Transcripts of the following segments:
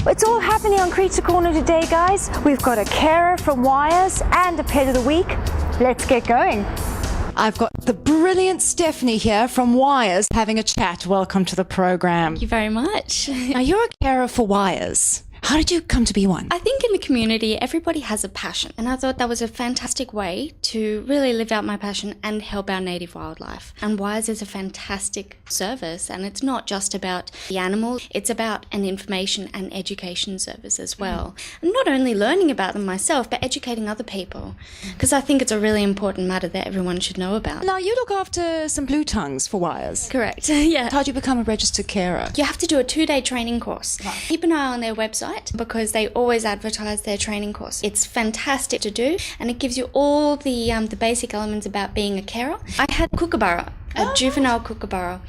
It's all happening on Creature Corner today, guys. We've got a carer from Wires and a pet of the week. Let's get going. I've got the brilliant Stephanie here from Wires having a chat. Welcome to the program. Thank you very much. Now, you're a carer for Wires. How did you come to be one? I think in the community, everybody has a passion. And I thought that was a fantastic way to really live out my passion and help our native wildlife. And Wires is a fantastic service. And it's not just about the animals, it's about an information and education service as well. And not only learning about them myself, but educating other people. Because I think it's a really important matter that everyone should know about. Now, you look after some blue tongues for Wires. Correct, yeah. How do you become a registered carer? You have to do a 2-day training course. Keep an eye on their website, because they always advertise their training course. It's fantastic to do, and it gives you all the basic elements about being a carer. I had a kookaburra, a juvenile kookaburra,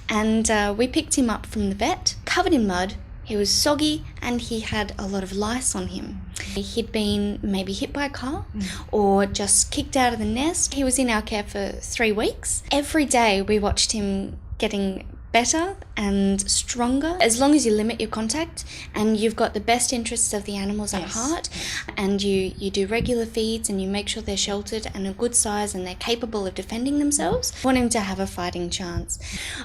and we picked him up from the vet, covered in mud. He was soggy and he had a lot of lice on him. He'd been maybe hit by a car or just kicked out of the nest. He was in our care for 3 weeks. Every day we watched him getting better and stronger, as long as you limit your contact and you've got the best interests of the animals at heart, and you do regular feeds and you make sure they're sheltered and a good size and they're capable of defending themselves. I want him to have a fighting chance.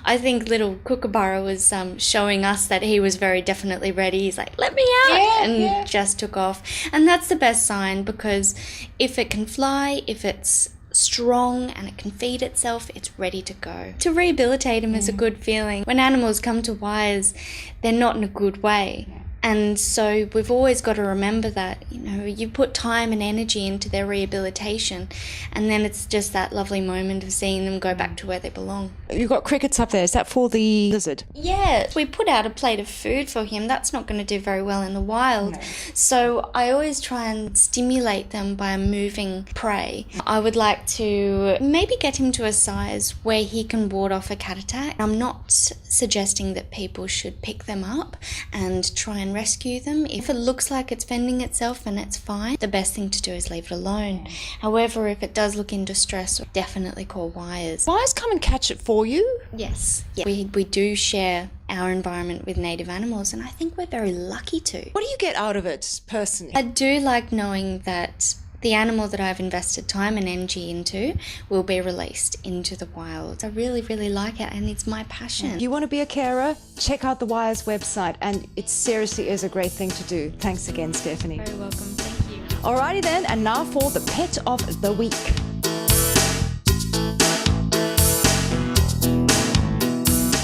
I think little Kookaburra was showing us that he was very definitely ready. He's like, let me out, just took off. And that's the best sign, because if it can fly, if it's strong and it can feed itself, it's ready to go. To rehabilitate him is a good feeling. When animals come to Wires, they're not in a good way. And so we've always got to remember that, you put time and energy into their rehabilitation, and then it's just that lovely moment of seeing them go back to where they belong. You've got crickets up there. Is that for the lizard? Yeah, we put out a plate of food for him. That's not going to do very well in the wild. No. So I always try and stimulate them by moving prey. I would like to maybe get him to a size where he can ward off a cat attack. I'm not suggesting that people should pick them up and try and rescue them. If it looks like it's fending itself and it's fine, the best thing to do is leave it alone. However, if it does look in distress, definitely call Wires. Wires come and catch it for you? Yes. Yeah. We do share our environment with native animals, and I think we're very lucky to. What do you get out of it personally? I do like knowing that the animal that I've invested time and energy into will be released into the wild. I really, really like it, and it's my passion. If you want to be a carer, check out the Wires website, and it seriously is a great thing to do. Thanks again, Stephanie. Very welcome. Thank you. Alrighty then, and now for the pet of the week.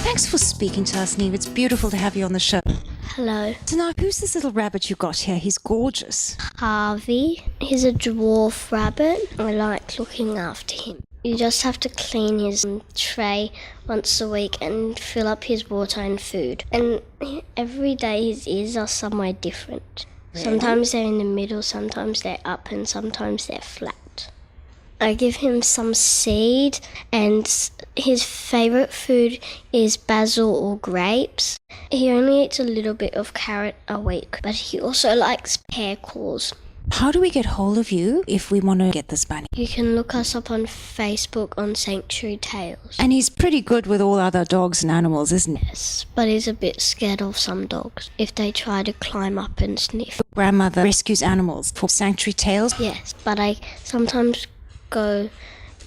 Thanks for speaking to us, Neve. It's beautiful to have you on the show. Hello. So now, who's this little rabbit you got here? He's gorgeous. Harvey. He's a dwarf rabbit. I like looking after him. You just have to clean his tray once a week and fill up his water and food. And every day his ears are somewhere different. Really? Sometimes they're in the middle, sometimes they're up, and sometimes they're flat. I give him some seed, and his favourite food is basil or grapes. He only eats a little bit of carrot a week, but he also likes pear cores. How do we get hold of you if we want to get this bunny? You can look us up on Facebook on Sanctuary Tales. And he's pretty good with all other dogs and animals, isn't he? Yes, but he's a bit scared of some dogs if they try to climb up and sniff. Grandmother rescues animals for Sanctuary Tales? Yes, but I sometimes go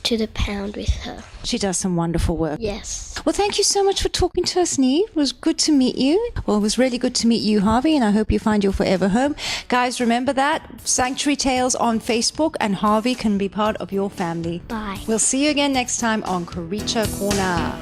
to the pound with her. She does some wonderful work. Yes. Well, thank you so much for talking to us, Neve. It was good to meet you. Well, it was really good to meet you, Harvey, and I hope you find your forever home. Guys, remember that. Sanctuary Tales on Facebook, and Harvey can be part of your family. Bye. We'll see you again next time on Creature Corner.